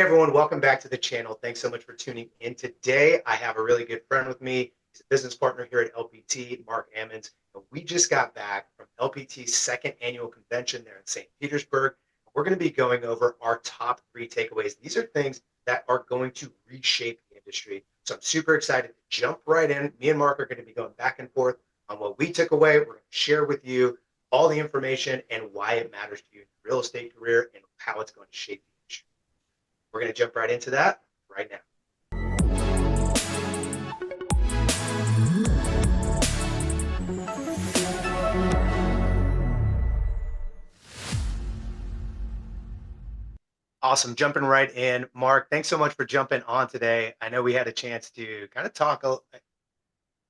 Hey everyone, welcome back to the channel. Thanks so much for tuning in. Today, I have a really good friend with me. He's a business partner here at LPT, Mark Ammons. We just got back from LPT's second annual convention there in St. Petersburg. We're going to be going over our top 3 takeaways. These are things that are going to reshape the industry. So I'm super excited to jump right in. Me and Mark are going to be going back and forth on what we took away. We're going to share with you all the information and why it matters to you in your real estate career and how it's going to shape the industry. We're going to jump right into that right now. Awesome. Jumping right in. Mark, thanks so much for jumping on today. I know we had a chance to kind of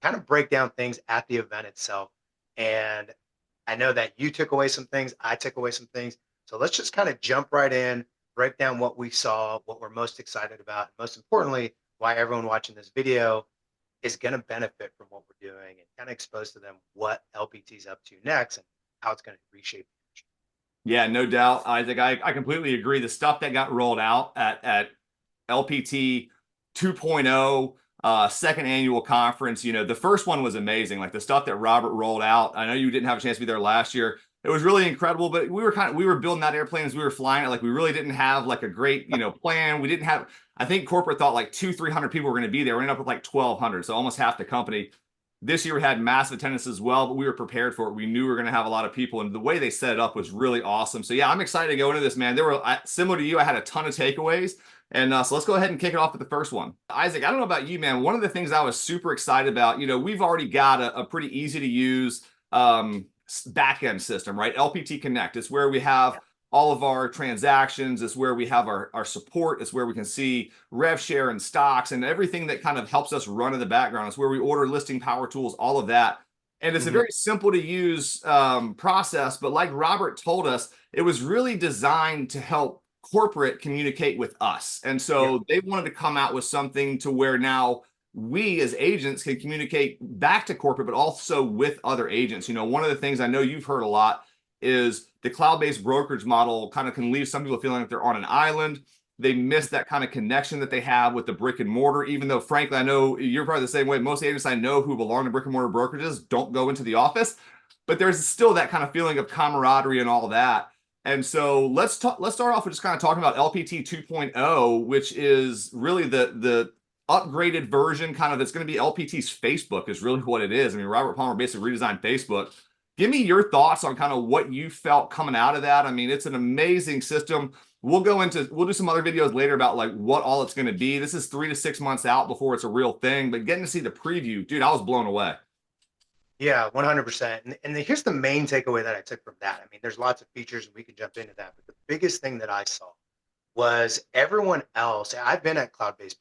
kind of break down things at the event itself. And I know that you took away some things, I took away some things. So let's just kind of jump right in, break down what we saw, what we're most excited about, and most importantly, why everyone watching this video is going to benefit from what we're doing and kind of expose to them what LPT is up to next and how it's going to reshape the industry. Yeah, no doubt. I completely agree. The stuff that got rolled out at LPT 2.0 second annual conference, the first one was amazing. Like the stuff that Robert rolled out. I know you didn't have a chance to be there last year. It was really incredible, but we were building that airplane as we were flying it. Like we really didn't have like a great, plan. We didn't have, I think corporate thought like 200-300 people were going to be there. We ended up with like 1,200. So almost half the company. This year we had massive attendance as well, but we were prepared for it. We knew we were going to have a lot of people, and the way they set it up was really awesome. So yeah, I'm excited to go into this, man. There were, similar to you, I had a ton of takeaways. And so let's go ahead and kick it off with the first one. Isaac, I don't know about you, man. One of the things I was super excited about, we've already got a pretty easy to use back-end system, right? LPT Connect. It's where we have all of our transactions. It's where we have our support. It's where we can see rev share and stocks and everything that kind of helps us run in the background. It's where we order listing power tools, all of that. And it's a very simple to use process. But like Robert told us, it was really designed to help corporate communicate with us. And so they wanted to come out with something to where now we as agents can communicate back to corporate, but also with other agents. One of the things I know you've heard a lot is the cloud-based brokerage model kind of can leave some people feeling like they're on an island. They miss that kind of connection that they have with the brick and mortar, even though, frankly, I know you're probably the same way. Most agents I know who belong to brick and mortar brokerages don't go into the office, but there's still that kind of feeling of camaraderie and all that. And so let's start off with just kind of talking about LPT 2.0, which is really the upgraded version, kind of, it's going to be LPT's Facebook is really what it is. I mean, Robert Palmer basically redesigned Facebook. Give me your thoughts on kind of what you felt coming out of that. I mean, it's an amazing system. We'll do some other videos later about like what all it's going to be. This is 3 to 6 months out before it's a real thing, but getting to see the preview, dude, I was blown away. Yeah, 100%. And here's the main takeaway that I took from that. I mean, there's lots of features and we can jump into that, but the biggest thing that I saw was everyone else. I've been at cloud-based,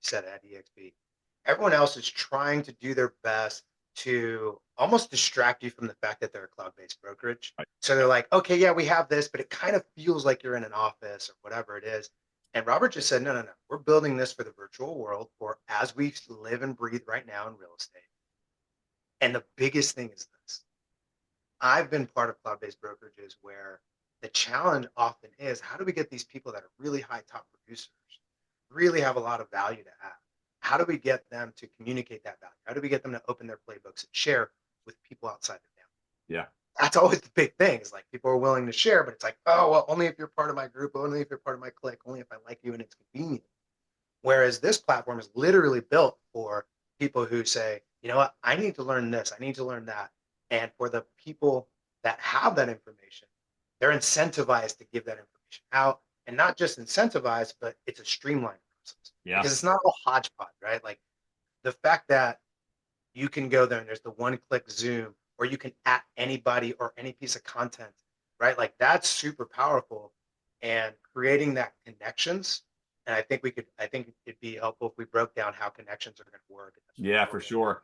said at EXP. Everyone else is trying to do their best to almost distract you from the fact that they're a cloud-based brokerage. Right. So they're like, okay, yeah, we have this, but it kind of feels like you're in an office or whatever it is. And Robert just said, no. We're building this for the virtual world for as we live and breathe right now in real estate. And the biggest thing is this. I've been part of cloud-based brokerages where the challenge often is, how do we get these people that are really high top producers, really have a lot of value to add? How do we get them to communicate that value? How do we get them to open their playbooks and share with people outside of them? Yeah. That's always the big thing, is like people are willing to share, but it's like, oh, well, only if you're part of my group, only if you're part of my clique, only if I like you and it's convenient. Whereas this platform is literally built for people who say, you know what, I need to learn this, I need to learn that. And for the people that have that information, they're incentivized to give that information out, and not just incentivized, but it's a streamlined process. Yeah. Because it's not all hodgepodge, right? Like the fact that you can go there and there's the one-click Zoom, or you can at anybody or any piece of content, right? Like that's super powerful, and creating that connections. And I think it'd be helpful if we broke down how connections are going to work. Yeah, for sure.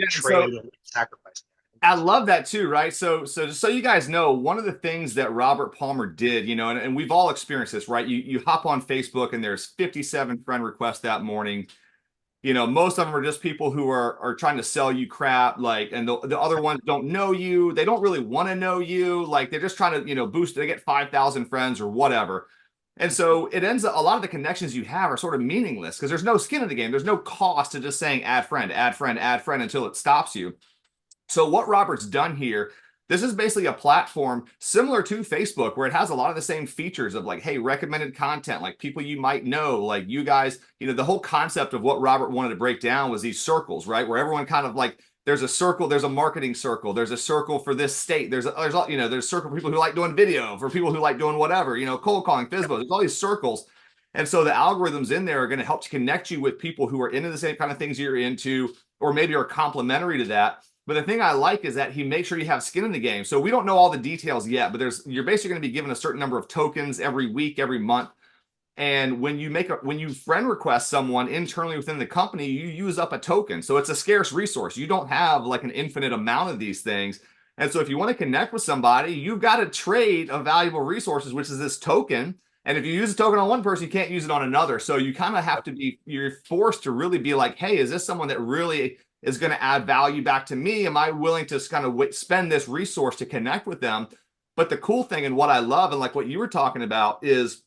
Trade and sacrifice. I love that too, right? So just so you guys know, one of the things that Robert Palmer did, and we've all experienced this, right? You hop on Facebook and there's 57 friend requests that morning. Most of them are just people who are trying to sell you crap, like, and the other ones don't know you. They don't really want to know you. Like they're just trying to, boost, they get 5,000 friends or whatever. And so it ends up, a lot of the connections you have are sort of meaningless because there's no skin in the game. There's no cost to just saying add friend, add friend, add friend until it stops you. So what Robert's done here, this is basically a platform similar to Facebook where it has a lot of the same features of like, hey, recommended content, like people you might know, like you guys, the whole concept of what Robert wanted to break down was these circles, right? Where everyone kind of like, there's a circle, there's a marketing circle, there's a circle for this state, there's a circle for people who like doing video, for people who like doing whatever, cold calling, FISBO, there's all these circles. And so the algorithms in there are going to help to connect you with people who are into the same kind of things you're into, or maybe are complementary to that. But the thing I like is that he makes sure you have skin in the game. So we don't know all the details yet, but you're basically going to be given a certain number of tokens every week, every month. And when you friend request someone internally within the company, you use up a token. So it's a scarce resource. You don't have like an infinite amount of these things. And so if you want to connect with somebody, you've got to trade a valuable resources, which is this token. And if you use a token on one person, you can't use it on another. So you kind of have to you're forced to really be like, hey, is this someone that really is going to add value back to me? Am I willing to kind of spend this resource to connect with them? But the cool thing and what I love and like what you were talking about is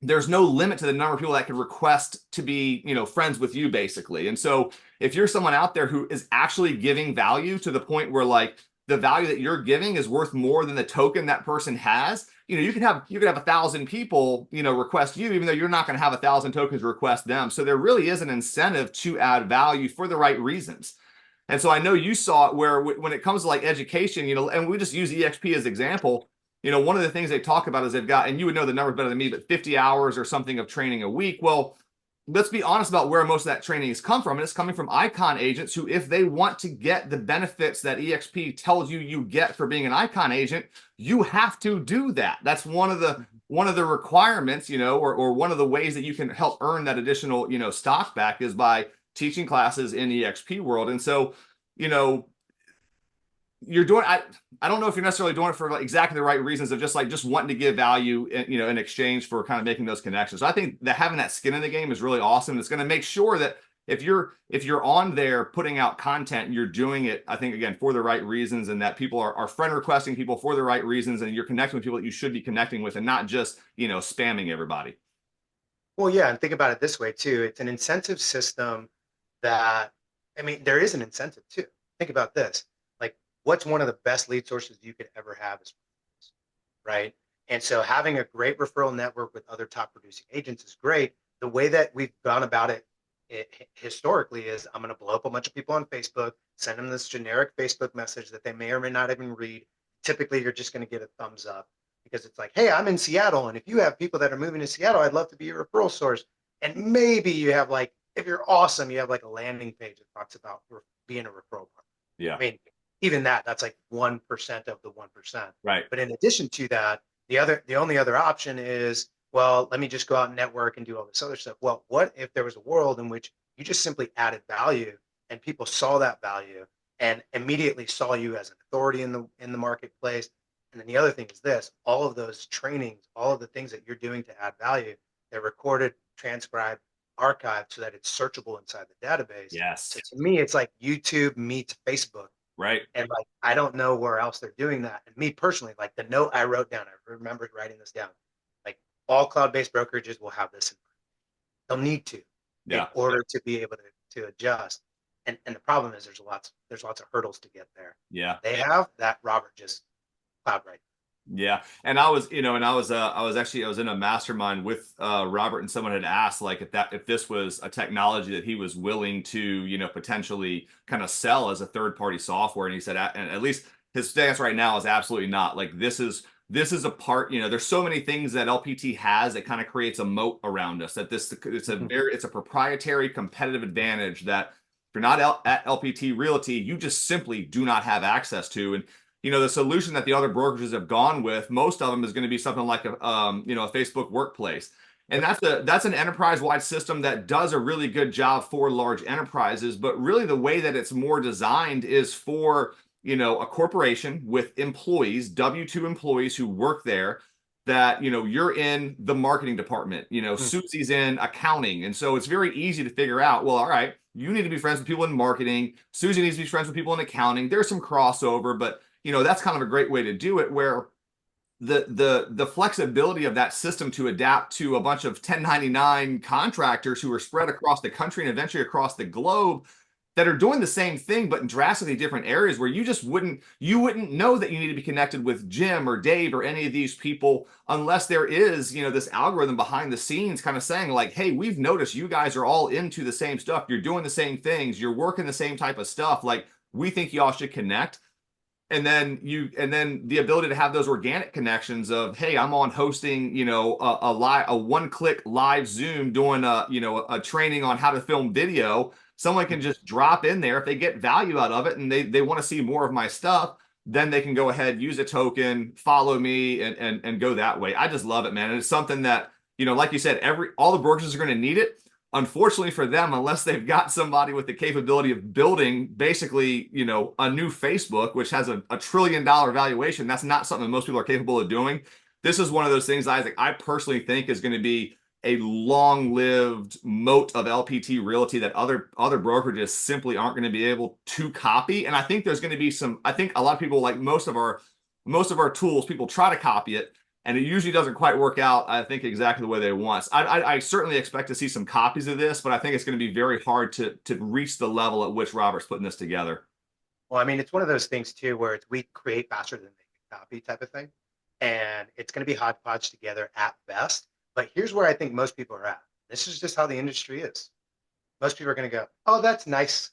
there's no limit to the number of people that can request to be, friends with you basically. And so if you're someone out there who is actually giving value to the point where like the value that you're giving is worth more than the token that person has, you could have 1,000 people, request you, even though you're not going to have 1,000 tokens request them. So there really is an incentive to add value for the right reasons. And so I know you saw it where when it comes to like education, and we just use EXP as example, one of the things they talk about is they've got, and you would know the numbers better than me, but 50 hours or something of training a week. Well, let's be honest about where most of that training has come from. And it's coming from icon agents who, if they want to get the benefits that EXP tells you get for being an icon agent, you have to do that. That's one of the requirements, or one of the ways that you can help earn that additional, stock back is by teaching classes in EXP world. And so, you're doing, I don't know if you're necessarily doing it for like exactly the right reasons of just wanting to give value, in exchange for kind of making those connections. So I think that having that skin in the game is really awesome. It's going to make sure that if you're on there putting out content, you're doing it, I think, again, for the right reasons, and that people are friend requesting people for the right reasons, and you're connecting with people that you should be connecting with and not just, spamming everybody. Well, yeah, and think about it this way too. It's an incentive system that, there is an incentive too. Think about this. Like, what's one of the best lead sources you could ever have is referrals, right? And so having a great referral network with other top producing agents is great. The way that we've gone about it, historically is I'm going to blow up a bunch of people on Facebook, send them this generic Facebook message that they may or may not even read. Typically, you're just going to get a thumbs up because it's like, hey, I'm in Seattle, and if you have people that are moving to Seattle, I'd love to be your referral source. And maybe you have like, if you're awesome, you have like a landing page that talks about being a referral partner. Yeah. Even that's like 1% of the 1%. Right. But in addition to that, the only other option is, well, let me just go out and network and do all this other stuff. Well, what if there was a world in which you just simply added value and people saw that value and immediately saw you as an authority in the marketplace? And then the other thing is this: all of those trainings, all of the things that you're doing to add value, they're recorded, transcribed, archived so that it's searchable inside the database. Yes. So to me, it's like YouTube meets Facebook. Right. And like, I don't know where else they're doing that. And me personally, like the note I wrote down, I remembered writing this down. Like, all cloud-based brokerages will have this in mind. They'll need to, in order to be able to adjust. And the problem is there's lots of hurdles to get there. Yeah. They have that. Robert just plowed right. Yeah. And I was in a mastermind with Robert, and someone had asked like if this was a technology that he was willing to, potentially kind of sell as a third-party software. And he said, and at least his stance right now is absolutely not. Like, this is a part, there's so many things that LPT has that kind of creates a moat around us, that it's a proprietary competitive advantage that if you're not at LPT Realty, you just simply do not have access to. And the solution that the other brokerages have gone with, most of them is going to be something like a Facebook Workplace. And that's an enterprise-wide system that does a really good job for large enterprises. But really the way that it's more designed is for, a corporation with employees, W-2 employees who work there, that, you're in the marketing department, Susie's in accounting. And so it's very easy to figure out, well, all right, you need to be friends with people in marketing. Susie needs to be friends with people in accounting. There's some crossover, but that's kind of a great way to do it, where the flexibility of that system to adapt to a bunch of 1099 contractors who are spread across the country and eventually across the globe that are doing the same thing but in drastically different areas where you wouldn't know that you need to be connected with Jim or Dave or any of these people unless there is, this algorithm behind the scenes kind of saying like, hey, we've noticed you guys are all into the same stuff, you're doing the same things, you're working the same type of stuff, like we think y'all should connect. And then the ability to have those organic connections of, hey, I'm on hosting, a one-click live Zoom doing a training on how to film video. Someone can just drop in there if they get value out of it and they want to see more of my stuff, then they can go ahead, use a token, follow me, and go that way. I just love it, man. And it's something that, like you said, all the brokers are going to need it. Unfortunately for them, unless they've got somebody with the capability of building basically, a new Facebook, which has a $1 trillion valuation, that's not something that most people are capable of doing. This is one of those things, Isaac, I personally think is going to be a long-lived moat of LPT Realty that other brokerages simply aren't going to be able to copy. And I think there's going to be I think a lot of people, like most of our tools, people try to copy it, and it usually doesn't quite work out, I think, exactly the way they want. I certainly expect to see some copies of this, but I think it's going to be very hard to reach the level at which Robert's putting this together. Well, I mean, it's one of those things too, where we create faster than they can copy type of thing. And it's going to be hodgepodge together at best. But here's where I think most people are at. This is just how the industry is. Most people are going to go, oh, that's nice.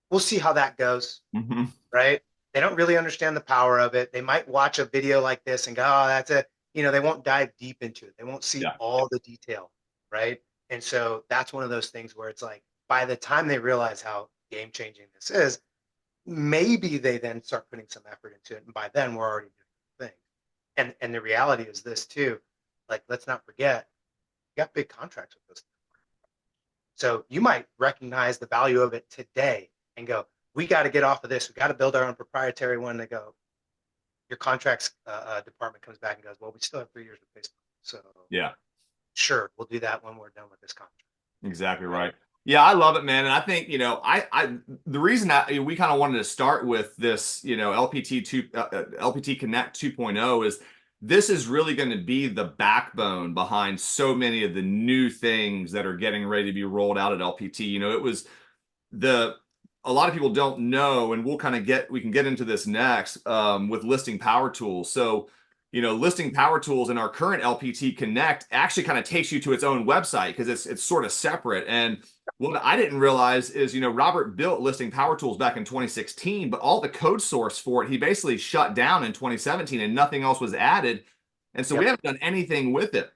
We'll see how that goes. Mm-hmm. Right. They don't really understand the power of it. They might watch a video like this and go, oh, that's it. They won't dive deep into it. They won't see Yeah. all the detail. Right. And so that's one of those things where it's like, by the time they realize how game changing this is, maybe they then start putting some effort into it. And by then we're already doing things. And the reality is this too, like, let's not forget, you got big contracts with this. So you might recognize the value of it today and go, we got to get off of this. We got to build our own proprietary one. They go, your contracts department comes back and goes, well, we still have 3 years with Facebook. So Yeah. Sure, we'll do that when we're done with this contract. Exactly right. Yeah, I love it, man. And I think, the reason we kind of wanted to start with this, LPT Connect 2.0 is this is really going to be the backbone behind so many of the new things that are getting ready to be rolled out at LPT. A lot of people don't know, and we can get into this next with listing power tools. So, listing power tools in our current LPT Connect actually kind of takes you to its own website because it's sort of separate. And what I didn't realize is, Robert built listing power tools back in 2016, but all the code source for it, he basically shut down in 2017 and nothing else was added. And so we haven't done anything with it.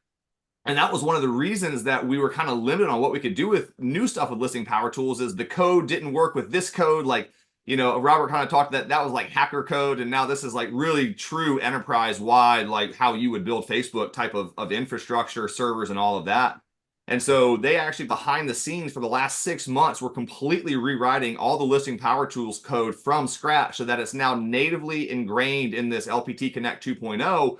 And that was one of the reasons that we were kind of limited on what we could do with new stuff with listing power tools is the code didn't work with this code. Like, Robert kind of talked that was like hacker code. And now this is like really true enterprise wide, like how you would build Facebook type of infrastructure, servers and all of that. And so they actually behind the scenes for the last 6 months were completely rewriting all the listing power tools code from scratch so that it's now natively ingrained in this LPT Connect 2.0.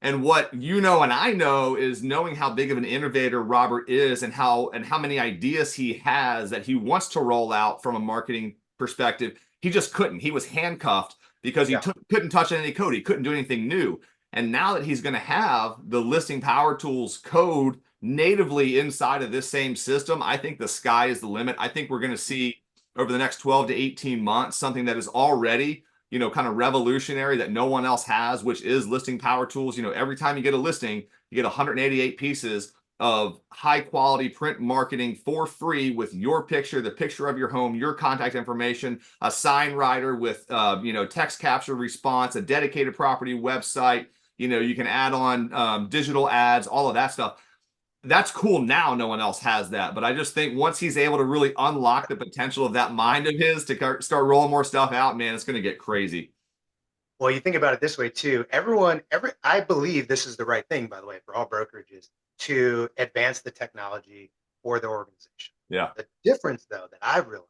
And what and I know is knowing how big of an innovator Robert is and how many ideas he has that he wants to roll out from a marketing perspective. He just couldn't. He was handcuffed because he couldn't touch any code. He couldn't do anything new. And now that he's going to have the listing power tools code natively inside of this same system, I think the sky is the limit. I think we're going to see over the next 12 to 18 months something that is already kind of revolutionary that no one else has, which is listing power tools. Every time you get a listing, you get 188 pieces of high quality print marketing for free with your picture, the picture of your home, your contact information, a sign writer with, text capture response, a dedicated property website. You can add on digital ads, all of that stuff. That's cool now. No one else has that. But I just think once he's able to really unlock the potential of that mind of his to start rolling more stuff out, man, it's going to get crazy. Well, you think about it this way too. I believe this is the right thing, by the way, for all brokerages to advance the technology for the organization. Yeah. The difference though that I've realized,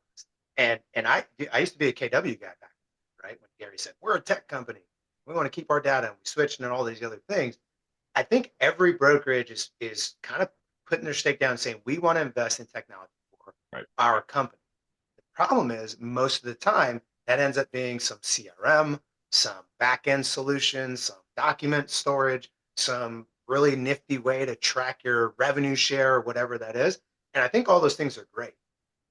and I used to be a KW guy back then, right? When Gary said, we're a tech company. We want to keep our data and we switched and all these other things. I think every brokerage is kind of putting their stake down and saying, we want to invest in technology for our company. The problem is most of the time that ends up being some CRM, some back-end solutions, some document storage, some really nifty way to track your revenue share or whatever that is. And I think all those things are great.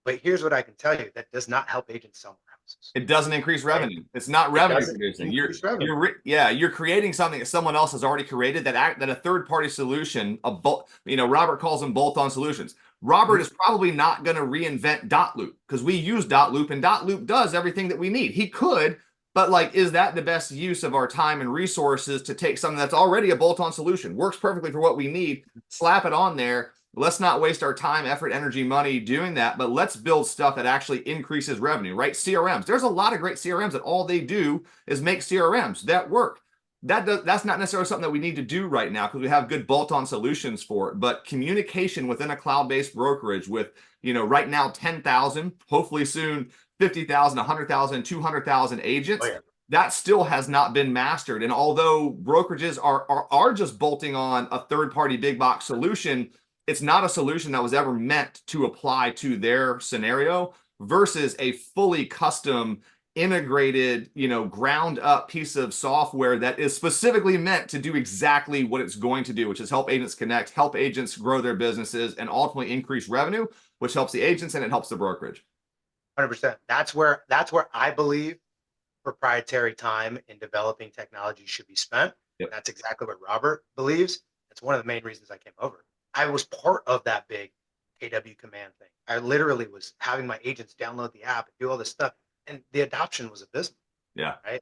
But here's what I can tell you that does not help agents sell more houses. It doesn't increase Right? revenue. It's not It revenue doesn't producing. increase revenue. You're creating something that someone else has already created that a third party solution, Robert calls them bolt-on solutions. Robert is probably not going to reinvent dot loop because we use dot loop and dot loop does everything that we need. He could, but like, is that the best use of our time and resources to take something that's already a bolt-on solution, works perfectly for what we need, slap it on there? Let's not waste our time, effort, energy, money doing that, but let's build stuff that actually increases revenue, right? CRMs. There's a lot of great CRMs that all they do is make CRMs that work. That's not necessarily something that we need to do right now because we have good bolt-on solutions for it. But communication within a cloud-based brokerage with, right now 10,000, hopefully soon 50,000, 100,000, 200,000 agents. Oh, yeah. That still has not been mastered. And although brokerages are just bolting on a third-party big box solution, it's not a solution that was ever meant to apply to their scenario versus a fully custom integrated, ground up piece of software that is specifically meant to do exactly what it's going to do, which is help agents connect, help agents grow their businesses, and ultimately increase revenue, which helps the agents and it helps the brokerage. 100%. That's where I believe proprietary time in developing technology should be spent. Yep. That's exactly what Robert believes. That's one of the main reasons I came over. I was part of that big KW command thing. I literally was having my agents download the app and do all this stuff, and the adoption was abysmal. Yeah. Right.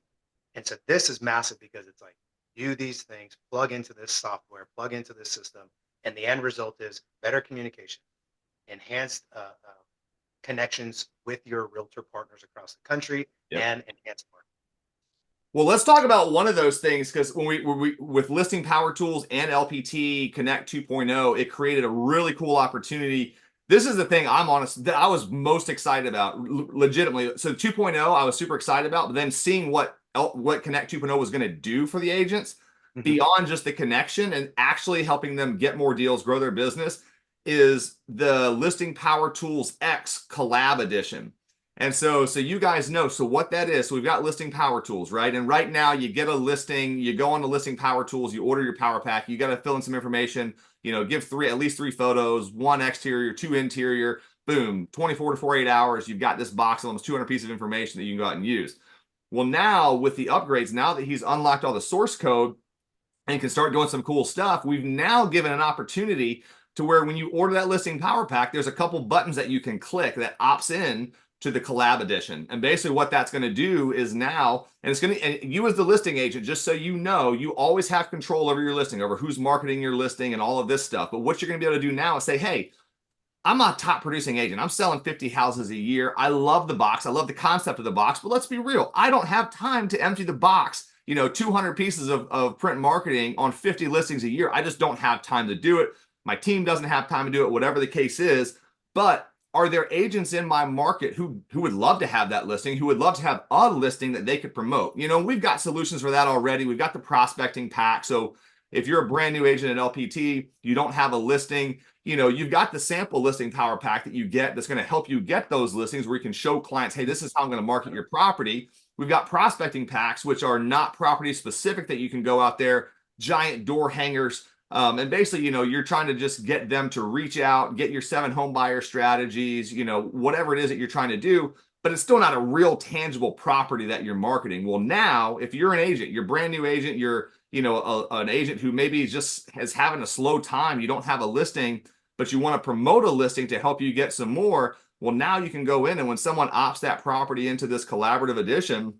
And so this is massive because it's like, do these things, plug into this software, plug into this system, and the end result is better communication, enhanced connections with your realtor partners across the country, Yep. and enhanced marketing. Well, let's talk about one of those things because when we with listing power tools and LPT Connect 2.0, it created a really cool opportunity. This is the thing that I was most excited about, legitimately. So 2.0, I was super excited about, but then seeing what Connect 2.0 was going to do for the agents beyond just the connection and actually helping them get more deals, grow their business, is the Listing Power Tools X Collab Edition. And so you guys know, so what that is, so we've got Listing Power Tools, right? And right now you get a listing, you go on to Listing Power Tools, you order your power pack, you got to fill in some information, give at least 3 photos, 1 exterior, 2 interior, boom, 24 to 48 hours, you've got this box of almost 200 pieces of information that you can go out and use. Well, now with the upgrades, now that he's unlocked all the source code and can start doing some cool stuff, we've now given an opportunity to where when you order that Listing Power Pack, there's a couple buttons that you can click that opts in to the Collab Edition. And basically what that's going to do is now, and you as the listing agent, just so you know, you always have control over your listing, over who's marketing your listing and all of this stuff. But what you're going to be able to do now is say, hey, I'm a top producing agent. I'm selling 50 houses a year. I love the box. I love the concept of the box, but let's be real. I don't have time to empty the box, 200 pieces of print marketing on 50 listings a year. I just don't have time to do it. My team doesn't have time to do it, whatever the case is. But are there agents in my market who would love to have that listing, who would love to have a listing that they could promote? We've got solutions for that already. We've got the prospecting pack. So if you're a brand new agent at LPT, you don't have a listing, you've got the sample listing power pack that you get that's going to help you get those listings where you can show clients, hey, this is how I'm going to market your property. We've got prospecting packs, which are not property specific, that you can go out there, giant door hangers. And basically, you're trying to just get them to reach out, get your 7 home buyer strategies, whatever it is that you're trying to do, but it's still not a real tangible property that you're marketing. Well, now, if you're an agent, you're a brand new agent, you're, an agent who maybe just is having a slow time, you don't have a listing, but you want to promote a listing to help you get some more. Well, now you can go in, and when someone opts that property into this collaborative edition,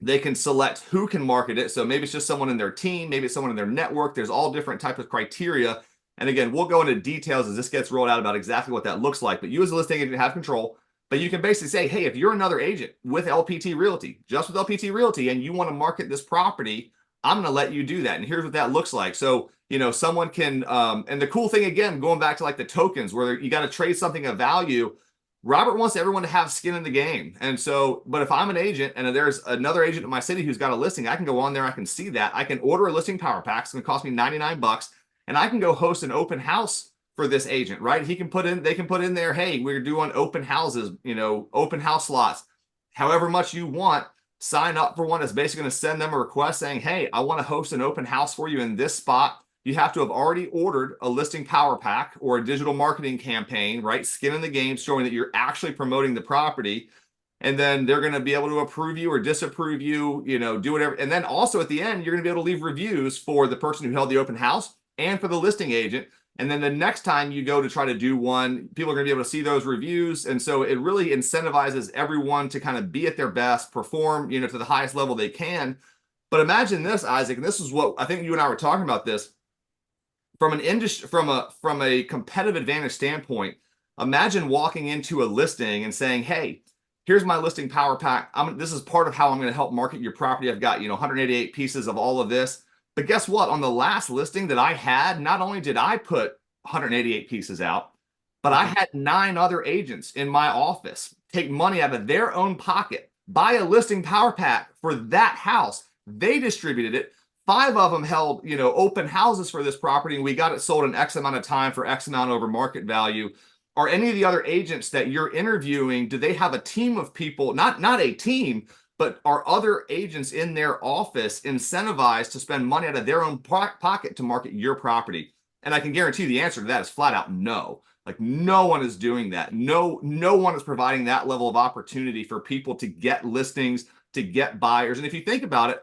they can select who can market it. So maybe it's just someone in their team, maybe it's someone in their network. There's all different types of criteria. And again, we'll go into details as this gets rolled out about exactly what that looks like. But you as a listing agent have control. But you can basically say, hey, if you're another agent with LPT Realty, just with LPT Realty, and you want to market this property, I'm going to let you do that. And here's what that looks like. So, someone can, and the cool thing, again, going back to like the tokens where you got to trade something of value, Robert wants everyone to have skin in the game. And so, but if I'm an agent and there's another agent in my city who's got a listing, I can go on there, I can see that. I can order a listing power pack. It's going to cost me $99, and I can go host an open house for this agent, right? They can put in there, hey, we're doing open houses, open house slots, however much you want. sign up for one. It's basically going to send them a request saying, hey, I want to host an open house for you in this spot. You have to have already ordered a listing power pack or a digital marketing campaign, right? Skin in the game, showing that you're actually promoting the property. And then they're going to be able to approve you or disapprove you, do whatever. And then also at the end, you're going to be able to leave reviews for the person who held the open house and for the listing agent. And then the next time you go to try to do one, people are going to be able to see those reviews. And so it really incentivizes everyone to kind of be at their best, perform, to the highest level they can. But imagine this, Isaac, and this is what I think you and I were talking about this from an industry, from a competitive advantage standpoint. Imagine walking into a listing and saying, hey, here's my listing power pack. This is part of how I'm going to help market your property. I've got, 188 pieces of all of this. But guess what? On the last listing that I had, not only did I put 188 pieces out, but I had 9 other agents in my office take money out of their own pocket, buy a listing power pack for that house. They distributed it. 5 of them held, open houses for this property, and we got it sold in X amount of time for X amount over market value. Are any of the other agents that you're interviewing, do they have a team of people, not a team, but are other agents in their office incentivized to spend money out of their own pocket to market your property? And I can guarantee the answer to that is flat out no. Like, no one is doing that. No one is providing that level of opportunity for people to get listings, to get buyers. And if you think about it,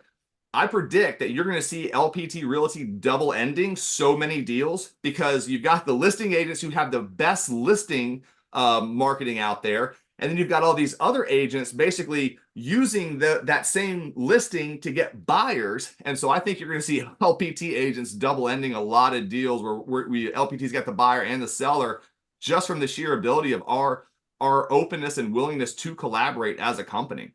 I predict that you're going to see LPT Realty double ending so many deals because you've got the listing agents who have the best listing marketing out there. And then you've got all these other agents basically using that same listing to get buyers. And so I think you're going to see LPT agents double ending a lot of deals where LPT's got the buyer and the seller just from the sheer ability of our openness and willingness to collaborate as a company.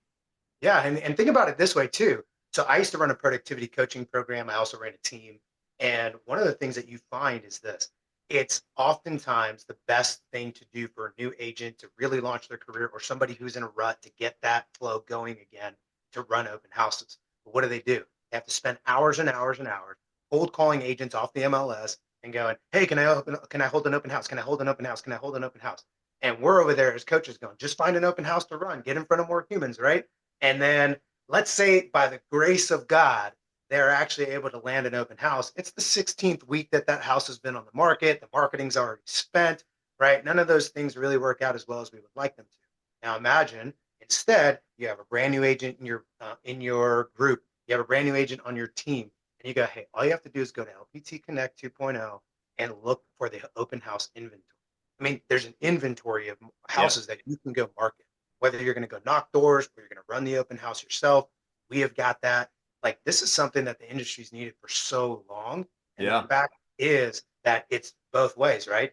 Yeah. And think about it this way too. So I used to run a productivity coaching program. I also ran a team. And one of the things that you find is this. It's oftentimes the best thing to do for a new agent to really launch their career, or somebody who's in a rut to get that flow going again, to run open houses. But what do? They have to spend hours and hours and hours cold calling agents off the MLS and going, hey, can I hold an open house? Can I hold an open house? Can I hold an open house? And we're over there as coaches going, just find an open house to run, get in front of more humans, right? And then let's say by the grace of God, they're actually able to land an open house. It's the 16th week that house has been on the market. The marketing's already spent, right? None of those things really work out as well as we would like them to. Now imagine instead you have a brand new agent in your group. You have a brand new agent on your team, and you go, hey, all you have to do is go to LPT Connect 2.0 and look for the open house inventory. I mean, there's an inventory of houses that you can go market. Whether you're going to go knock doors or you're going to run the open house yourself, we have got that. Like, this is something that the industry's needed for so long. And the fact is that it's both ways, right?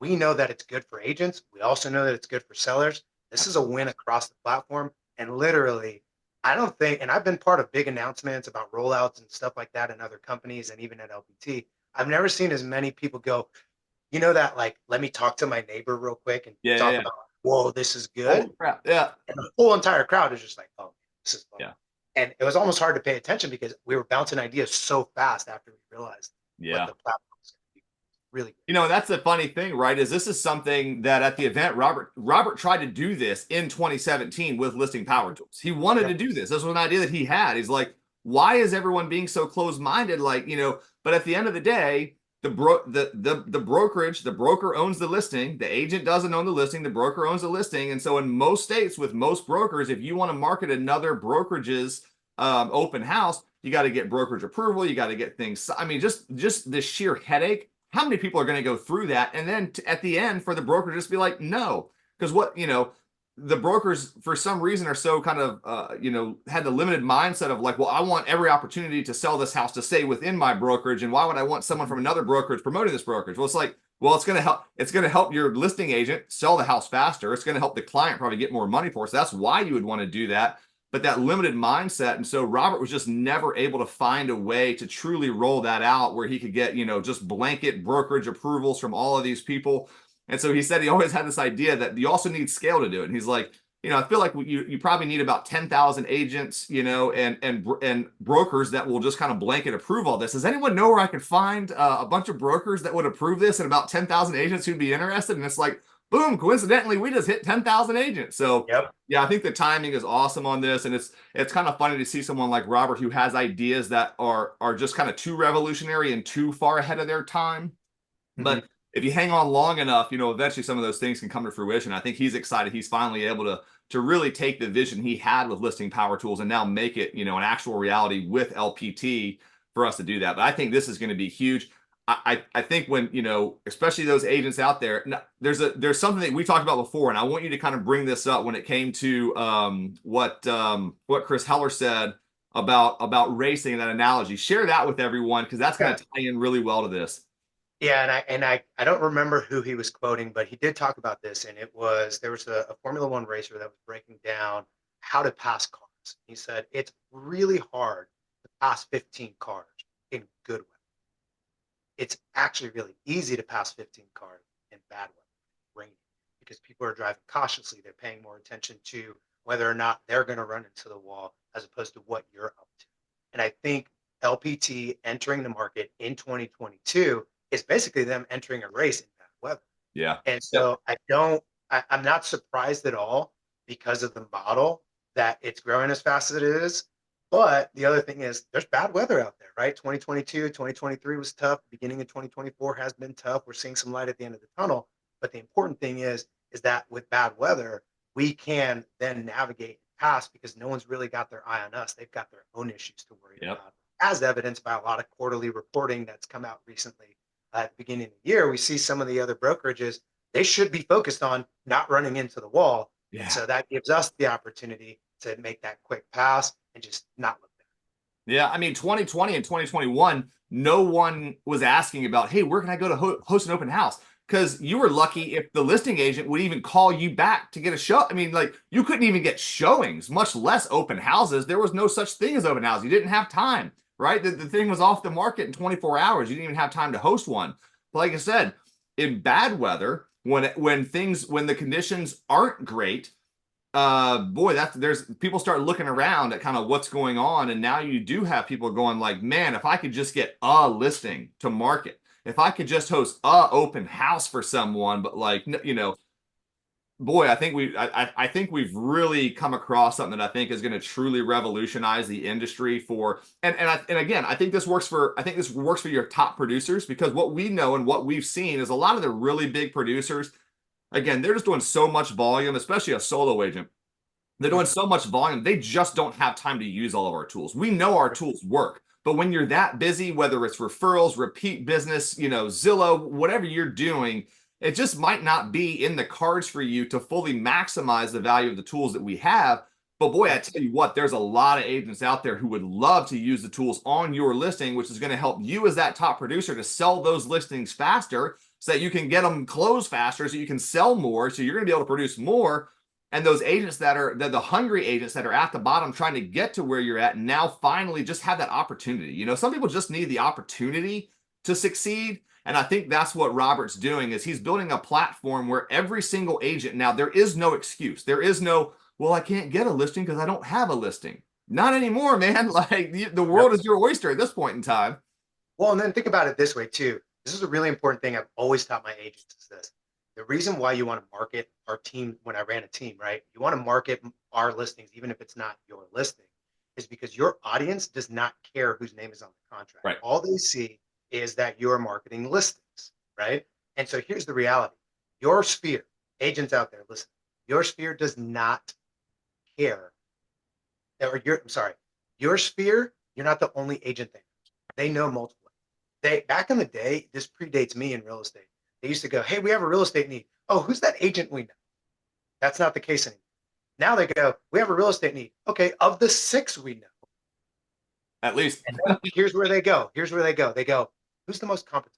We know that it's good for agents. We also know that it's good for sellers. This is a win across the platform. And literally, I don't think, and I've been part of big announcements about rollouts and stuff like that in other companies and even at LPT. I've never seen as many people go, that, like, let me talk to my neighbor real quick and talk about, whoa, this is good. Yeah. And the whole entire crowd is just like, oh, this is fun. Yeah. And it was almost hard to pay attention because we were bouncing ideas so fast after we realized what the platform was going to be. Really good. That's the funny thing, right? Is this is something that at the event, Robert tried to do this in 2017 with listing power tools. He wanted to do this. This was an idea that he had. He's like, why is everyone being so closed-minded? Like, but at the end of the day, the brokerage, the broker owns the listing. The agent doesn't own the listing. The broker owns the listing. And so in most states with most brokers, if you want to market another brokerage's open house, you got to get brokerage approval. You got to get things. I mean, just the sheer headache. How many people are going to go through that? And then at the end for the broker just be like, no, because the brokers for some reason are so kind of, had the limited mindset of like, well, I want every opportunity to sell this house to stay within my brokerage. And why would I want someone from another brokerage promoting this brokerage? Well, it's like, well, it's going to help your listing agent sell the house faster. It's going to help the client probably get more money for it. So that's why you would want to do that. But that limited mindset. And so Robert was just never able to find a way to truly roll that out where he could get, just blanket brokerage approvals from all of these people. And so he said he always had this idea that you also need scale to do it. And he's like, I feel like you probably need about 10,000 agents, and brokers that will just kind of blanket approve all this. Does anyone know where I could find a bunch of brokers that would approve this and about 10,000 agents who'd be interested? And it's like, boom, coincidentally, we just hit 10,000 agents. So Yep. yeah, I think the timing is awesome on this. And it's kind of funny to see someone like Robert who has ideas that are just kind of too revolutionary and too far ahead of their time. Mm-hmm. But if you hang on long enough, eventually some of those things can come to fruition. I think he's excited. He's finally able to really take the vision he had with listing power tools and now make it, an actual reality with LPT for us to do that. But I think this is going to be huge. I think when, especially those agents out there, there's something that we talked about before, and I want you to kind of bring this up when it came to what Chris Heller said about racing and that analogy. Share that with everyone because that's going to tie in really well to this. Yeah, and I don't remember who he was quoting, but he did talk about this, and there was a Formula One racer that was breaking down how to pass cars. He said it's really hard to pass 15 cars in good weather. It's actually really easy to pass 15 cars in bad weather, rainy, because people are driving cautiously. They're paying more attention to whether or not they're going to run into the wall as opposed to what you're up to. And I think LPT entering the market in 2022 is basically them entering a race in bad weather. Yeah. And so I'm not surprised at all because of the model that it's growing as fast as it is. But the other thing is there's bad weather out there, right? 2022, 2023 was tough. The beginning of 2024 has been tough. We're seeing some light at the end of the tunnel. But the important thing is that with bad weather, we can then navigate and pass because no one's really got their eye on us. They've got their own issues to worry about, as evidenced by a lot of quarterly reporting that's come out recently. At the beginning of the year, we see some of the other brokerages, they should be focused on not running into the wall. Yeah. And so that gives us the opportunity to make that quick pass and just not look back. Yeah, I mean, 2020 and 2021, no one was asking about, hey, where can I go to host an open house? Because you were lucky if the listing agent would even call you back to get a show. I mean, like, you couldn't even get showings, much less open houses. There was no such thing as open house. You didn't have time, right? The thing was off the market in 24 hours. You didn't even have time to host one. But like I said, in bad weather, when the conditions aren't great, boy, there's people start looking around at kind of what's going on, and now you do have people going like, man, if I could just get a listing to market, if I could just host a open house for someone, but like, boy, I think we've really come across something that I think is going to truly revolutionize the industry and again, I think this works for your top producers, because what we know and what we've seen is a lot of the really big producers, again, they're just doing so much volume, especially a solo agent. They're doing so much volume. They just don't have time to use all of our tools. We know our tools work, but when you're that busy, whether it's referrals, repeat business, Zillow, whatever you're doing, it just might not be in the cards for you to fully maximize the value of the tools that we have. But boy, I tell you what, there's a lot of agents out there who would love to use the tools on your listing, which is going to help you as that top producer to sell those listings faster, so that you can get them closed faster, so you can sell more, so you're going to be able to produce more. And those agents the hungry agents that are at the bottom trying to get to where you're at now finally just have that opportunity. Some people just need the opportunity to succeed. And I think that's what Robert's doing, is he's building a platform where every single agent, now there is no excuse. There is no, well, I can't get a listing because I don't have a listing. Not anymore, man. Like the world is your oyster at this point in time. Well, and then think about it this way too. This is a really important thing I've always taught my agents is this. The reason why you want to market our team, when I ran a team, right? You want to market our listings, even if it's not your listing, is because your audience does not care whose name is on the contract. Right. All they see is that you're marketing listings, right? And so here's the reality. Your sphere, agents out there, listen, your sphere does not care. Your sphere, you're not the only agent there. They know multiple. Back in the day, this predates me in real estate. They used to go, hey, we have a real estate need. Oh, who's that agent we know? That's not the case anymore. Now they go, we have a real estate need. Okay, of the 6 we know. At least. And then here's where they go. They go, who's the most competent?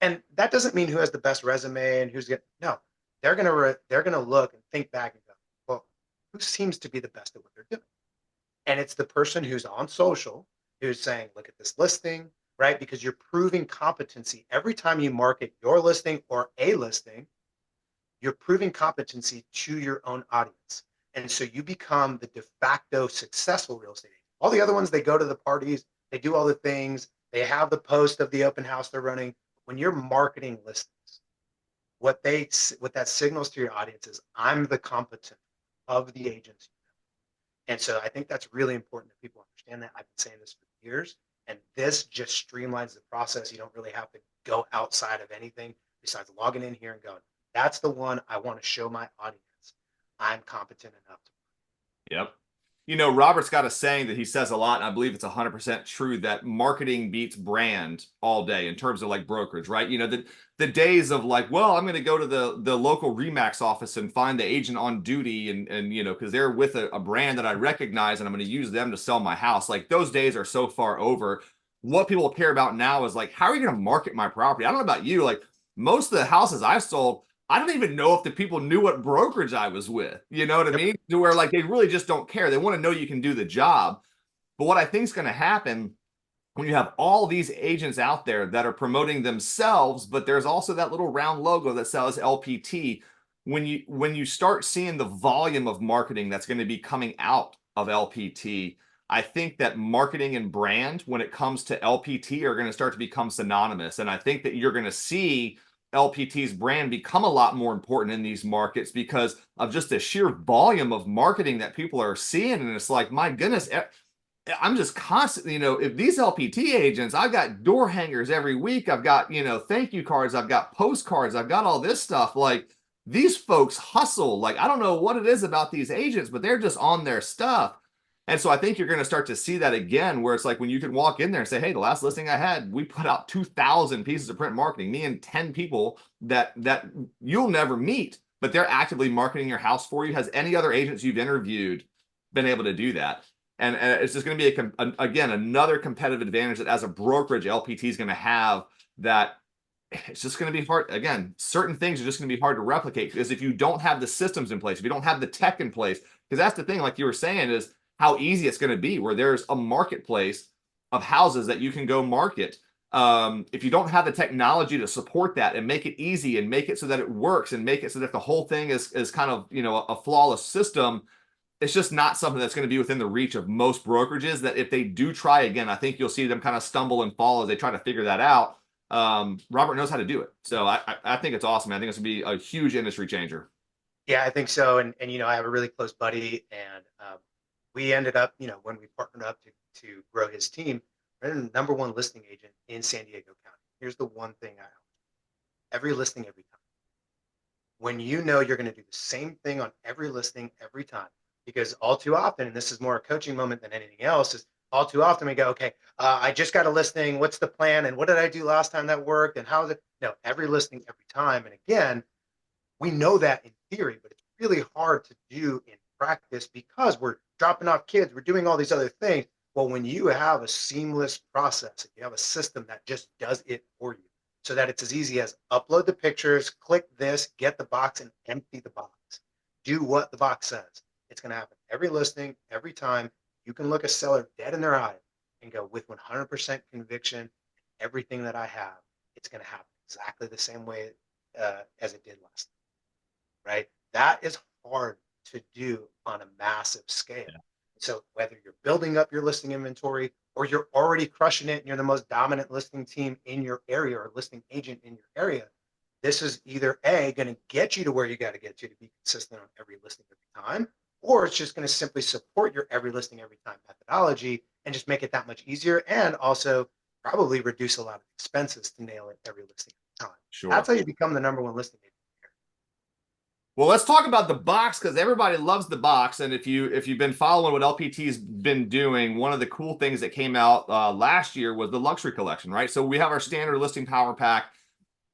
And that doesn't mean who has the best resume and who's good. No, they're gonna look and think back and go, well, who seems to be the best at what they're doing? And it's the person who's on social who's saying, look at this listing, right? Because you're proving competency every time you market your listing or a listing. You're proving competency to your own audience. And so you become the de facto successful real estate agent. All the other ones, they go to the parties, they do all the things, they have the post of the open house they're running. When you're marketing listings, what that signals to your audience is I'm the competent of the agents. And so I think that's really important that people understand that. I've been saying this for years, and this just streamlines the process. You don't really have to go outside of anything besides logging in here and going, that's the one I want to show my audience. I'm competent enough to. Yep. You know, Robert's got a saying that he says a lot, and I believe it's 100% true, that marketing beats brand all day in terms of like brokerage, right? You know, the days of like, well, I'm going to go to the local Remax office and find the agent on duty and you know, because they're with a brand that I recognize and I'm going to use them to sell my house. Like those days are so far over. What people care about now is like, how are you going to market my property? I don't know about you. Like most of the houses I've sold, I don't even know if the people knew what brokerage I was with. You know what I Yep. mean? To where like they really just don't care. They want to know you can do the job. But what I think is going to happen when you have all these agents out there that are promoting themselves, but there's also that little round logo that says LPT. When you start seeing the volume of marketing that's going to be coming out of LPT, I think that marketing and brand, when it comes to LPT, are going to start to become synonymous. And I think that you're going to see LPT's brand become a lot more important in these markets because of just the sheer volume of marketing that people are seeing. And it's like, my goodness, I'm just constantly, you know, if these LPT agents, I've got door hangers every week. I've got, you know, thank you cards. I've got postcards. I've got all this stuff. Like these folks hustle. Like, I don't know what it is about these agents, but they're just on their stuff. And so I think you're going to start to see that again, where it's like when you can walk in there and say, hey, the last listing I had, we put out 2,000 pieces of print marketing, me and 10 people that you'll never meet, but they're actively marketing your house for you. Has any other agents you've interviewed been able to do that? And it's just going to be, again, another competitive advantage that as a brokerage, LPT is going to have, that it's just going to be hard. Again, certain things are just going to be hard to replicate because if you don't have the systems in place, if you don't have the tech in place, because that's the thing, like you were saying, is how easy it's going to be where there's a marketplace of houses that you can go market. If you don't have the technology to support that and make it easy and make it so that it works and make it so that the whole thing is kind of, you know, a flawless system, it's just not something that's going to be within the reach of most brokerages. That if they do try again, I think you'll see them kind of stumble and fall as they try to figure that out. Robert knows how to do it. So I think it's awesome. I think it's going to be a huge industry changer. Yeah, I think so. And you know, I have a really close buddy, and we ended up, you know, when we partnered up to grow his team, we're the number one listing agent in San Diego County. Here's the one thing every listing, every time. When you know you're going to do the same thing on every listing every time, because all too often, and this is more a coaching moment than anything else, is all too often we go, okay, I just got a listing. What's the plan? And what did I do last time that worked? And how is it? No, every listing, every time. And again, we know that in theory, but it's really hard to do in practice because we're dropping off kids, we're doing all these other things. Well, when you have a seamless process, you have a system that just does it for you, so that it's as easy as upload the pictures, click this, get the box, and empty the box. Do what the box says. It's going to happen every listing, every time. You can look a seller dead in their eye and go, with 100% conviction, everything that I have, it's going to happen exactly the same way as it did last time, right? That is hard to do on a massive scale. Yeah. So whether you're building up your listing inventory or you're already crushing it and you're the most dominant listing team in your area or listing agent in your area, this is either A, going to get you to where you got to get to be consistent on every listing every time, or it's just going to simply support your every listing every time methodology and just make it that much easier, and also probably reduce a lot of expenses to nail it every listing every time. Sure. That's how you become the number one listing agent. Well, let's talk about the box, because everybody loves the box. And if you've been following what LPT's been doing, one of the cool things that came out last year was the luxury collection, right? So we have our standard listing power pack.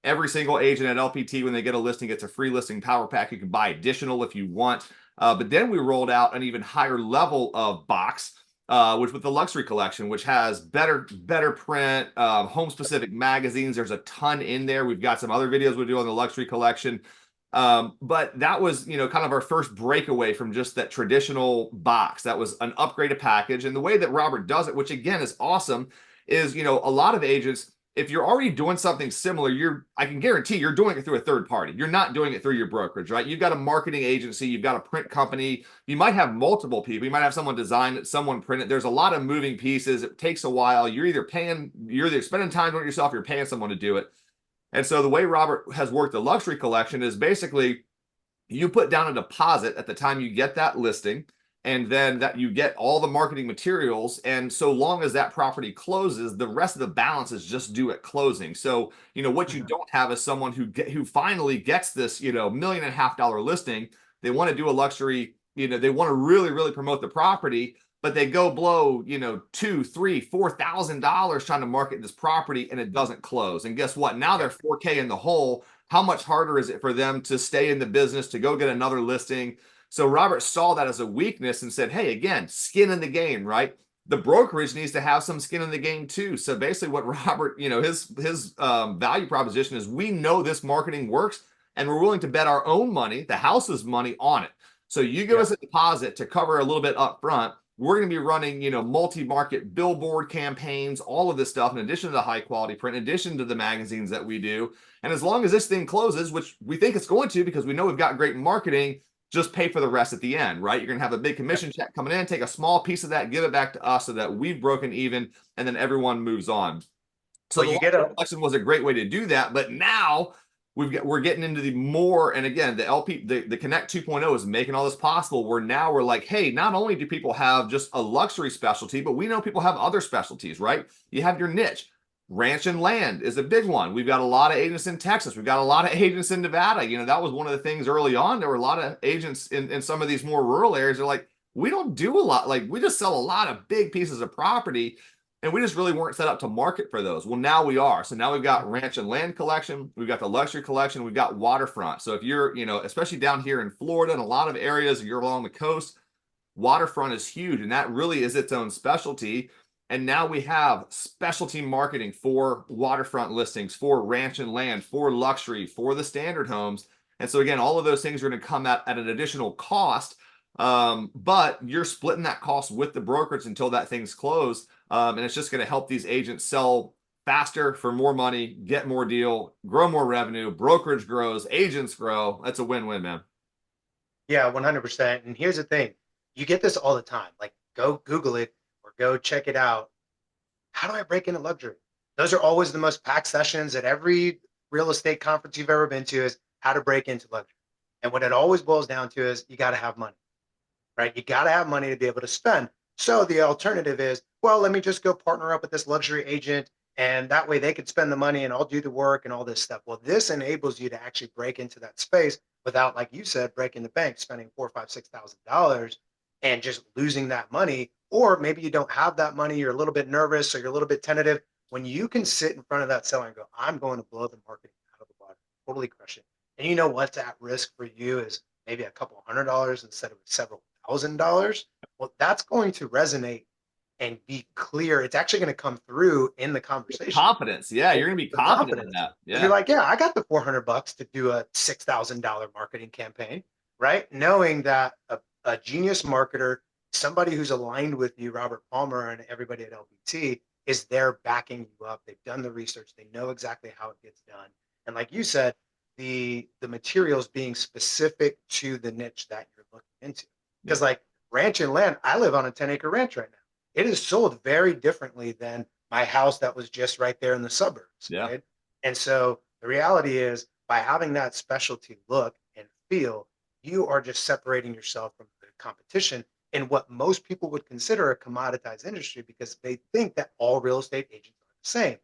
Every single agent at LPT, when they get a listing, gets a free listing power pack. You can buy additional if you want. But then we rolled out an even higher level of box, which with the luxury collection, which has better print, home specific magazines. There's a ton in there. We've got some other videos we do on the luxury collection. But that was, you know, kind of our first breakaway from just that traditional box. That was an upgraded package. And the way that Robert does it, which again is awesome, is, you know, a lot of agents, if you're already doing something similar, I can guarantee you're doing it through a third party. You're not doing it through your brokerage, right? You've got a marketing agency, you've got a print company, you might have multiple people, you might have someone design it, someone print it. There's a lot of moving pieces. It takes a while. You're either spending time doing it yourself, or you're paying someone to do it. And so the way Robert has worked the luxury collection is basically you put down a deposit at the time you get that listing, and then that you get all the marketing materials. And so long as that property closes, the rest of the balance is just due at closing. So, what you don't have is someone who finally gets this, $1.5 million listing. They want to do a luxury, they want to really, really promote the property, but they go blow, two, three, $4,000 trying to market this property and it doesn't close. And guess what? Now they're 4K in the hole. How much harder is it for them to stay in the business, to go get another listing? So Robert saw that as a weakness and said, hey, again, skin in the game, right? The brokerage needs to have some skin in the game too. So basically what Robert, his value proposition is, we know this marketing works and we're willing to bet our own money, the house's money, on it. So you give us a deposit to cover a little bit up front. We're going to be running, multi-market billboard campaigns, all of this stuff, in addition to the high quality print, in addition to the magazines that we do. And as long as this thing closes, which we think it's going to, because we know we've got great marketing, just pay for the rest at the end, right? You're going to have a big commission check coming in, take a small piece of that, give it back to us so that we've broken even, and then everyone moves on. So the collection was a great way to do that. But now we're getting into the more, and again, the Connect 2.0 is making all this possible, where now we're like, hey, not only do people have just a luxury specialty, but we know people have other specialties, right? You have your niche. Ranch and land is a big one. We've got a lot of agents in Texas. We've got a lot of agents in Nevada. That was one of the things early on. There were a lot of agents in some of these more rural areas. They're like, we don't do a lot. Like, we just sell a lot of big pieces of property, and we just really weren't set up to market for those. Well, now we are. So now we've got ranch and land collection. We've got the luxury collection. We've got waterfront. So if you're, especially down here in Florida and a lot of areas, you're along the coast, waterfront is huge, and that really is its own specialty. And now we have specialty marketing for waterfront listings, for ranch and land, for luxury, for the standard homes. And so again, all of those things are going to come at an additional cost, but you're splitting that cost with the brokerage until that thing's closed. And it's just going to help these agents sell faster for more money, get more deal, grow more revenue, brokerage grows, agents grow. That's a win-win, man. Yeah, 100%. And here's the thing. You get this all the time. Like, go Google it or go check it out. How do I break into luxury? Those are always the most packed sessions at every real estate conference you've ever been to, is how to break into luxury. And what it always boils down to is you got to have money, right? You got to have money to be able to spend. So the alternative is, well, let me just go partner up with this luxury agent, and that way they could spend the money and I'll do the work and all this stuff. Well, this enables you to actually break into that space without, like you said, breaking the bank, spending $4,000, $5,000, $6,000 and just losing that money. Or maybe you don't have that money, you're a little bit nervous or you're a little bit tentative. When you can sit in front of that seller and go, I'm going to blow the marketing out of the water, totally crush it. And you know what's at risk for you is maybe a couple $100 instead of several $1,000. Well, that's going to resonate and be clear. It's actually going to come through in the conversation. Confidence. Yeah, you're going to be confident in that. Yeah. You're like, yeah, I got the $400 to do a $6,000 marketing campaign, right? Knowing that a genius marketer, somebody who's aligned with you, Robert Palmer and everybody at LPT, is there backing you up. They've done the research. They know exactly how it gets done. And like you said, the materials being specific to the niche that you're looking into. Because like ranch and land, I live on a 10-acre ranch right now. It is sold very differently than my house that was just right there in the suburbs. Yeah. Right? And so the reality is, by having that specialty look and feel, you are just separating yourself from the competition in what most people would consider a commoditized industry, because they think that all real estate agents are the same.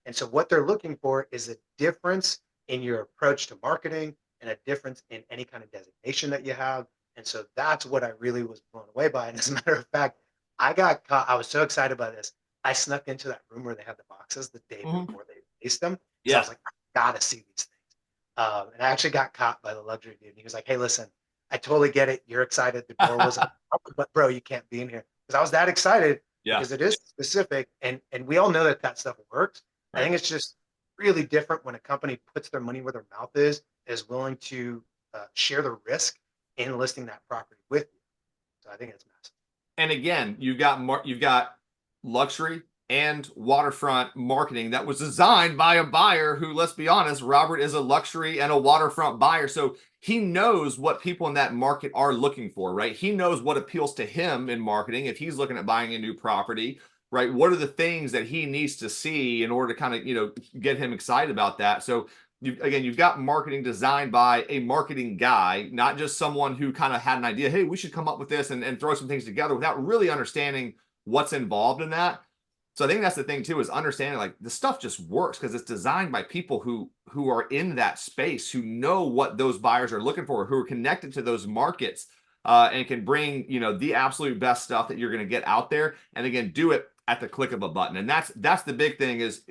And so what they're looking for is a difference in your approach to marketing and a difference in any kind of designation that you have. And so that's what I really was blown away by. And as a matter of fact, I got caught. I was so excited by this. I snuck into that room where they had the boxes the day before they released them. Yeah. I was like, I gotta see these things. And I actually got caught by the luxury dude. He was like, hey, listen, I totally get it. You're excited. The door was up, but bro, you can't be in here. Because I was that excited, because it is specific. And we all know that that stuff works. Right. I think it's just really different when a company puts their money where their mouth is willing to share the risk in listing that property with you. So I think it's massive. And again, you've got luxury and waterfront marketing that was designed by a buyer who, let's be honest, Robert is a luxury and a waterfront buyer. So he knows what people in that market are looking for, right? He knows what appeals to him in marketing if he's looking at buying a new property. right? What are the things that he needs to see in order to kind of, get him excited about that? So you've got marketing designed by a marketing guy, not just someone who kind of had an idea, hey, we should come up with this and throw some things together without really understanding what's involved in that. So I think that's the thing too, is understanding like the stuff just works because it's designed by people who are in that space, who know what those buyers are looking for, who are connected to those markets, and can bring the absolute best stuff that you're going to get out there, and again do it at the click of a button. And that's the big thing is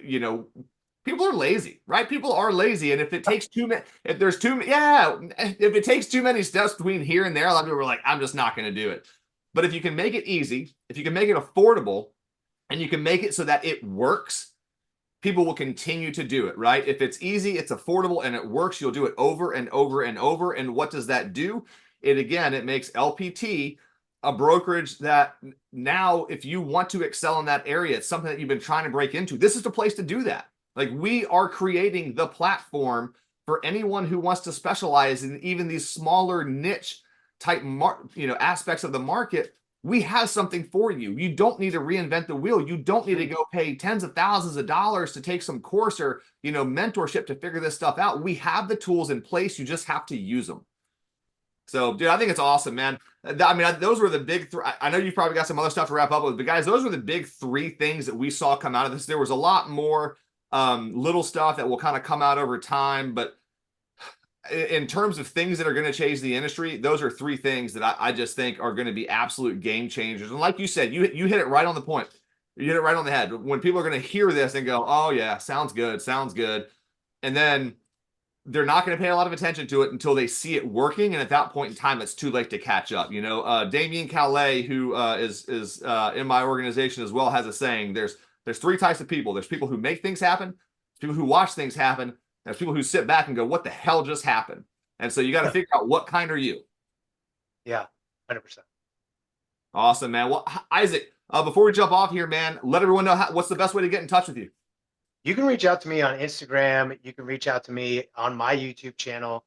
people are lazy, right? People are lazy, and if it takes if it takes too many steps between here and there, a lot of people are like, I'm just not going to do it. But if you can make it easy, if you can make it affordable, and you can make it so that it works, people will continue to do it, right? If it's easy, it's affordable, and it works, you'll do it over and over and over. And what does that do? It makes LPT a brokerage that now, if you want to excel in that area, it's something that you've been trying to break into, this is the place to do that. Like, we are creating the platform for anyone who wants to specialize in even these smaller niche type aspects of the market. We have something for you. You don't need to reinvent the wheel. You don't need to go pay tens of thousands of dollars to take some course or mentorship to figure this stuff out. We have the tools in place. You just have to use them. So, dude, I think it's awesome, man. I mean, those were the big three. I know you've probably got some other stuff to wrap up with, but guys, those were the big three things that we saw come out of this. There was a lot more little stuff that will kind of come out over time, but in terms of things that are going to change the industry, those are three things that I just think are going to be absolute game changers. And like you said, you hit it right on the point. You hit it right on the head. When people are going to hear this and go, oh yeah, sounds good. And then they're not going to pay a lot of attention to it until they see it working. And at that point in time, it's too late to catch up. Damien Calais, who is in my organization as well, has a saying, there's three types of people. There's people who make things happen, people who watch things happen, there's people who sit back and go, what the hell just happened? And so you got to figure out, what kind are you? Yeah, 100%. Awesome, man. Well, Isaac, before we jump off here, man, let everyone know what's the best way to get in touch with you. You can reach out to me on Instagram. You can reach out to me on my YouTube channel,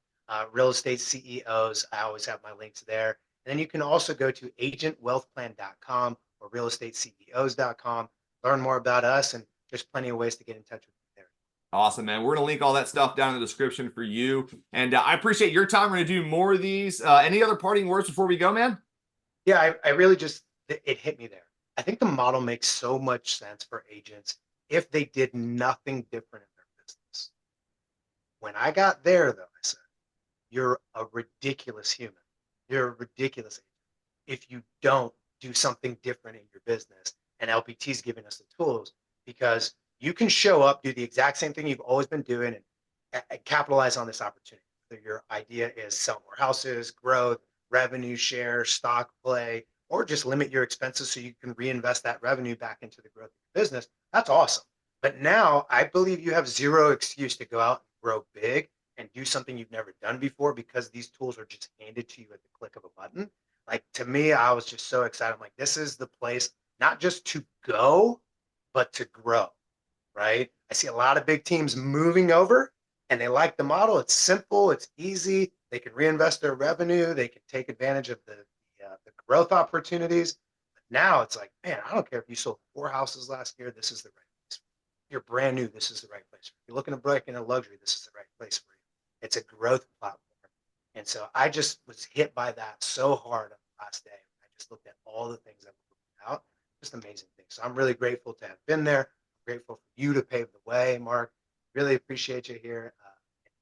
Real Estate CEOs. I always have my links there. And then you can also go to agentwealthplan.com or realestateCEOs.com, learn more about us, and there's plenty of ways to get in touch with me there. Awesome, man. We're going to link all that stuff down in the description for you. And I appreciate your time. We're going to do more of these. Any other parting words before we go, man? Yeah, I really just, it hit me there. I think the model makes so much sense for agents if they did nothing different in their business. When I got there, though, I said, you're a ridiculous human. You're a ridiculous agent if you don't do something different in your business. And LPT's giving us the tools, because you can show up, do the exact same thing you've always been doing, and capitalize on this opportunity. Whether your idea is sell more houses, growth, revenue share, stock play, or just limit your expenses so you can reinvest that revenue back into the growth of your business, that's awesome. But now I believe you have zero excuse to go out and grow big and do something you've never done before, because these tools are just handed to you at the click of a button. Like, to me, I was just so excited. I'm like, this is the place, not just to go, but to grow, right? I see a lot of big teams moving over, and they like the model. It's simple, it's easy. They can reinvest their revenue. They can take advantage of the growth opportunities. But now it's like, man, I don't care if you sold 4 houses last year. This is the right place. If you're brand new, this is the right place. If you're looking to break into luxury, this is the right place for you. It's a growth platform. And so I just was hit by that so hard on the last day. I just looked at all the things that were looking out. Just amazing things. So I'm really grateful to have been there. I'm grateful for you to pave the way, Mark. Really appreciate you here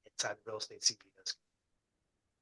inside the Real Estate CEOs.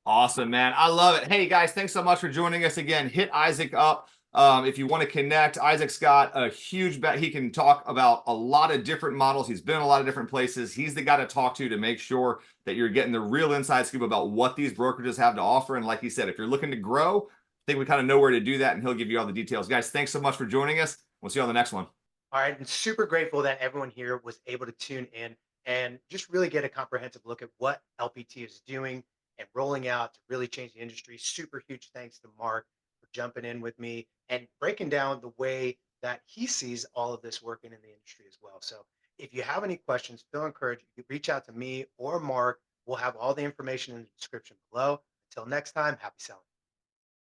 Awesome, man. I love it. Hey, guys, thanks so much for joining us again. Hit Isaac up. If you want to connect, Isaac's got a huge bet. He can talk about a lot of different models. He's been in a lot of different places. He's the guy to talk to make sure that you're getting the real inside scoop about what these brokerages have to offer. And like he said, if you're looking to grow, I think we kind of know where to do that, and he'll give you all the details. Guys, thanks so much for joining us. We'll see you on the next one. All right. And super grateful that everyone here was able to tune in and just really get a comprehensive look at what LPT is doing and rolling out to really change the industry. Super huge thanks to Mark for jumping in with me and breaking down the way that he sees all of this working in the industry as well. So if you have any questions, feel encouraged. You can reach out to me or Mark. We'll have all the information in the description below. Until next time, happy selling.